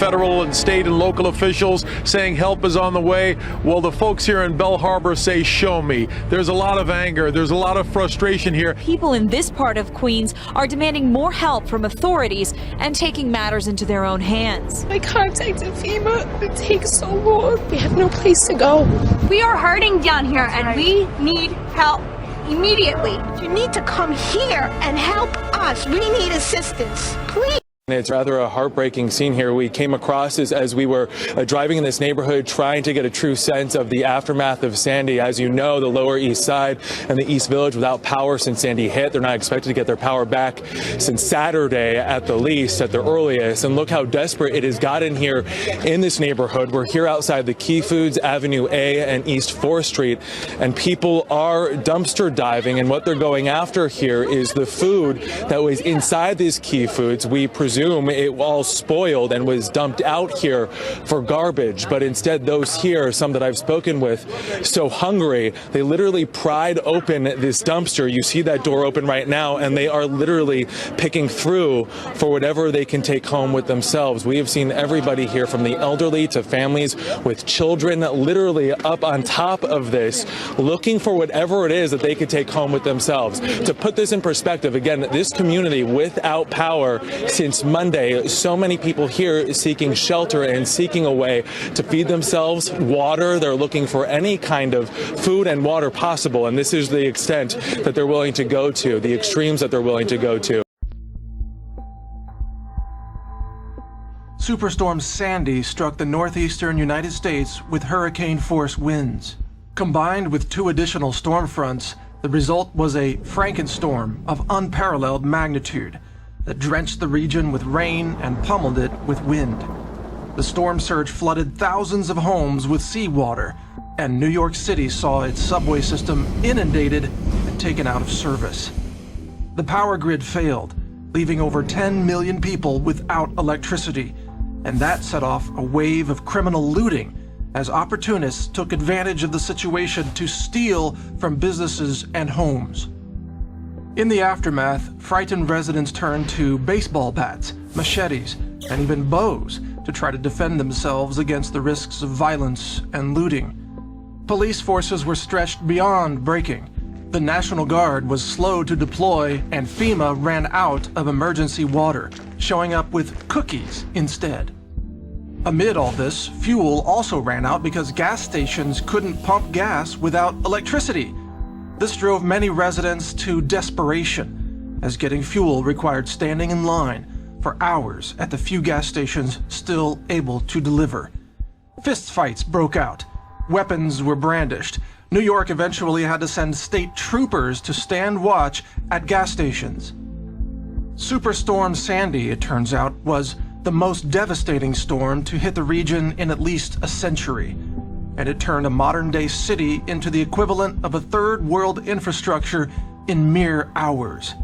federal and state and local officials saying help is on the way. Well, the folks here in Bell Harbor say, show me. There's a lot of anger. There's a lot of frustration here. People in this part of Queens are demanding more help from authorities and taking matters into their own hands. I contacted FEMA. It takes so long. We have no place to go. We are hurting down here and we need help immediately. You need to come here and help us. We need assistance, please. It's rather a heartbreaking scene here. We came across this as we were driving in this neighborhood, trying to get a true sense of the aftermath of Sandy. As you know, the Lower East Side and the East Village without power since Sandy hit. They're not expected to get their power back since Saturday at the least, at the earliest. And look how desperate it has gotten here in this neighborhood. We're here outside the Key Foods, Avenue A and East 4th Street, and people are dumpster diving. And what they're going after here is the food that was inside these Key Foods. We presume it all spoiled and was dumped out here for garbage, but instead those here, some that I've spoken with, so hungry, they literally pried open this dumpster. You see that door open right now, and they are literally picking through for whatever they can take home with themselves. We have seen everybody here, from the elderly to families with children, literally up on top of this, looking for whatever it is that they could take home with themselves. To put this in perspective, again, this community without power since Monday, so many people here seeking shelter and seeking a way to feed themselves, water. They're looking for any kind of food and water possible, and this is the extent that they're willing to go to, the extremes that they're willing to go to. Superstorm Sandy struck the northeastern United States with hurricane-force winds. Combined with 2 additional storm fronts, the result was a Frankenstorm of unparalleled magnitude that drenched the region with rain and pummeled it with wind. The storm surge flooded thousands of homes with seawater, and New York City saw its subway system inundated and taken out of service. The power grid failed, leaving over 10 million people without electricity, and that set off a wave of criminal looting as opportunists took advantage of the situation to steal from businesses and homes. In the aftermath, frightened residents turned to baseball bats, machetes, and even bows to try to defend themselves against the risks of violence and looting. Police forces were stretched beyond breaking. The National Guard was slow to deploy, and FEMA ran out of emergency water, showing up with cookies instead. Amid all this, fuel also ran out because gas stations couldn't pump gas without electricity. This drove many residents to desperation, as getting fuel required standing in line for hours at the few gas stations still able to deliver. Fistfights broke out. Weapons were brandished. New York eventually had to send state troopers to stand watch at gas stations. Superstorm Sandy, it turns out, was the most devastating storm to hit the region in at least a century, and it turned a modern-day city into the equivalent of a third-world infrastructure in mere hours.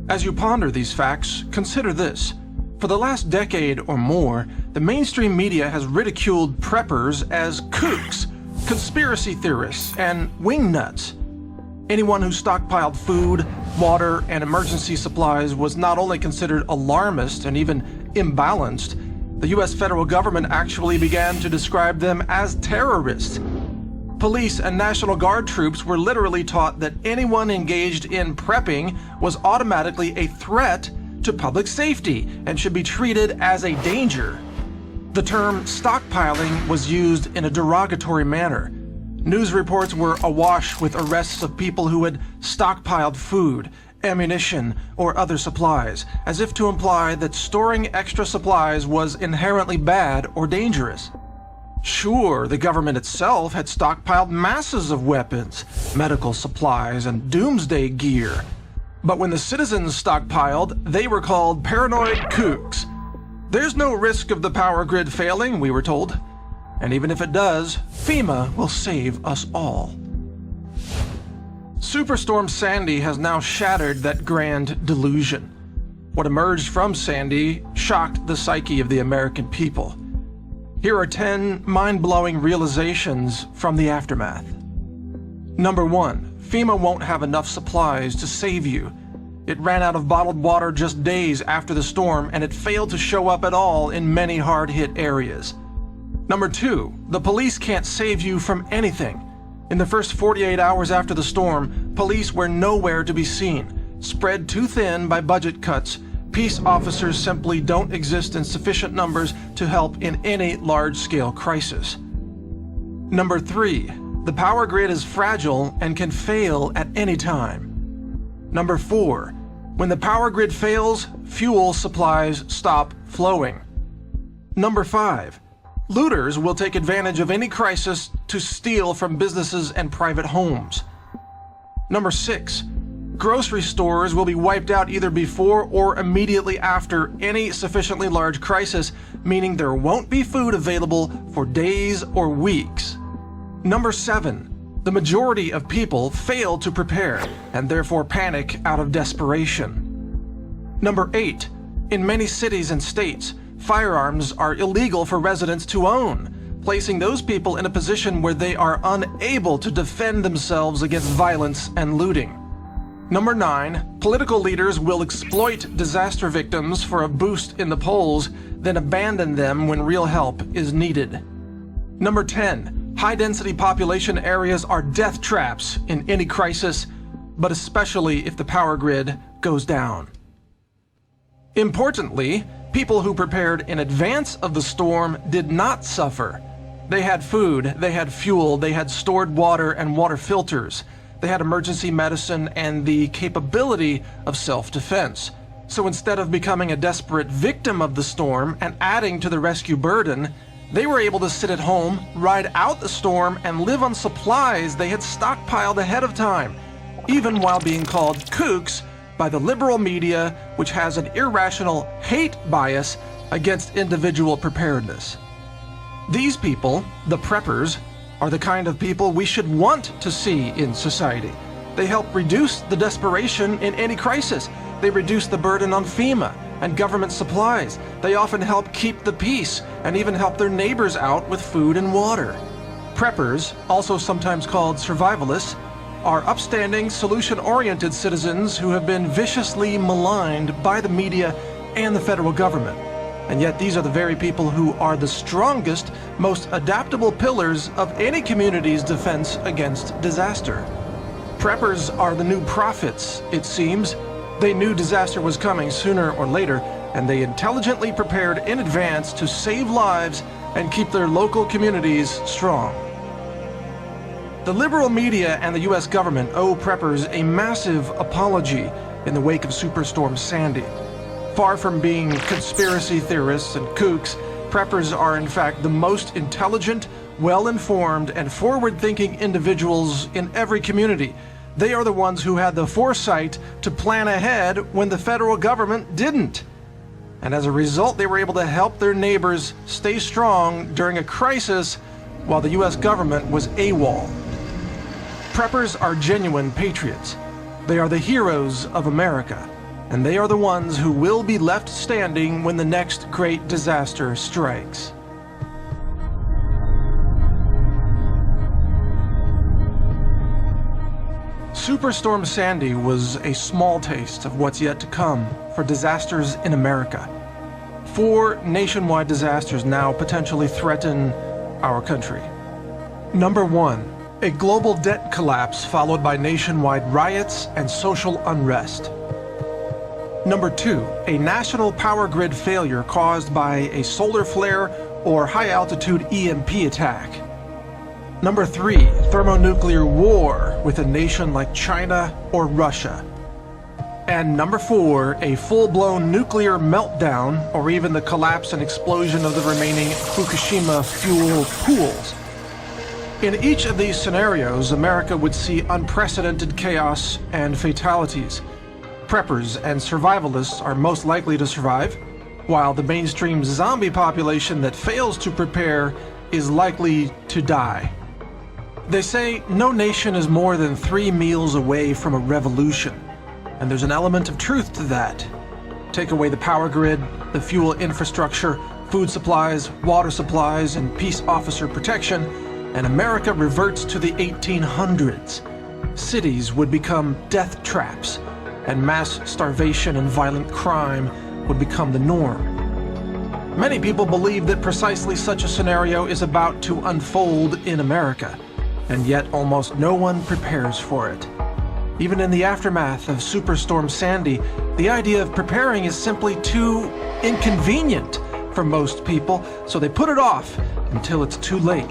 As you ponder these facts, consider this. For the last decade or more, the mainstream media has ridiculed preppers as kooks, conspiracy theorists, and wingnuts. Anyone who stockpiled food, water, and emergency supplies was not only considered alarmist and even imbalanced, the U.S. federal government actually began to describe them as terrorists. Police and National Guard troops were literally taught that anyone engaged in prepping was automatically a threat to public safety and should be treated as a danger. The term stockpiling was used in a derogatory manner. News reports were awash with arrests of people who had stockpiled food, ammunition, or other supplies, as if to imply that storing extra supplies was inherently bad or dangerous. Sure, the government itself had stockpiled masses of weapons, medical supplies, and doomsday gear. But when the citizens stockpiled, they were called paranoid kooks. There's no risk of the power grid failing, we were told. And even if it does, FEMA will save us all. Superstorm Sandy has now shattered that grand delusion. What emerged from Sandy shocked the psyche of the American people. Here are 10 mind-blowing realizations from the aftermath. Number 1, FEMA won't have enough supplies to save you. It ran out of bottled water just days after the storm, and it failed to show up at all in many hard-hit areas. Number 2, the police can't save you from anything. In the first 48 hours after the storm, police were nowhere to be seen. Spread too thin by budget cuts, peace officers simply don't exist in sufficient numbers to help in any large-scale crisis. Number 3, the power grid is fragile and can fail at any time. Number 4, when the power grid fails, fuel supplies stop flowing. Number 5, looters will take advantage of any crisis to steal from businesses and private homes. Number 6, grocery stores will be wiped out either before or immediately after any sufficiently large crisis, meaning there won't be food available for days or weeks. Number 7, the majority of people fail to prepare and therefore panic out of desperation. Number 8, in many cities and states, firearms are illegal for residents to own, placing those people in a position where they are unable to defend themselves against violence and looting. Number 9, political leaders will exploit disaster victims for a boost in the polls, then abandon them when real help is needed. Number 10, high-density population areas are death traps in any crisis, but especially if the power grid goes down. Importantly, people who prepared in advance of the storm did not suffer. They had food, they had fuel, they had stored water and water filters. They had emergency medicine and the capability of self-defense. So instead of becoming a desperate victim of the storm and adding to the rescue burden, they were able to sit at home, ride out the storm, and live on supplies they had stockpiled ahead of time, even while being called kooks by the liberal media, which has an irrational hate bias against individual preparedness. These people, the preppers, are the kind of people we should want to see in society. They help reduce the desperation in any crisis. They reduce the burden on FEMA and government supplies. They often help keep the peace and even help their neighbors out with food and water. Preppers, also sometimes called survivalists, are upstanding, solution-oriented citizens who have been viciously maligned by the media and the federal government. And yet these are the very people who are the strongest, most adaptable pillars of any community's defense against disaster. Preppers are the new prophets, it seems. They knew disaster was coming sooner or later, and they intelligently prepared in advance to save lives and keep their local communities strong. The liberal media and the U.S. government owe preppers a massive apology in the wake of Superstorm Sandy. Far from being conspiracy theorists and kooks, preppers are in fact the most intelligent, well-informed, and forward-thinking individuals in every community. They are the ones who had the foresight to plan ahead when the federal government didn't. And as a result, they were able to help their neighbors stay strong during a crisis while the U.S. government was AWOL. Preppers are genuine patriots. They are the heroes of America, and they are the ones who will be left standing when the next great disaster strikes. Superstorm Sandy was a small taste of what's yet to come for disasters in America. 4 nationwide disasters now potentially threaten our country. Number 1, a global debt collapse followed by nationwide riots and social unrest. Number 2, a national power grid failure caused by a solar flare or high-altitude EMP attack. Number 3, thermonuclear war with a nation like China or Russia. And number 4, a full-blown nuclear meltdown or even the collapse and explosion of the remaining Fukushima fuel pools. In each of these scenarios, America would see unprecedented chaos and fatalities. Preppers and survivalists are most likely to survive, while the mainstream zombie population that fails to prepare is likely to die. They say no nation is more than 3 meals away from a revolution, and there's an element of truth to that. Take away the power grid, the fuel infrastructure, food supplies, water supplies, and peace officer protection, and America reverts to the 1800s. Cities would become death traps. and mass starvation and violent crime would become the norm. Many people believe that precisely such a scenario is about to unfold in America, and yet almost no one prepares for it. Even in the aftermath of Superstorm Sandy, the idea of preparing is simply too inconvenient for most people, so they put it off until it's too late.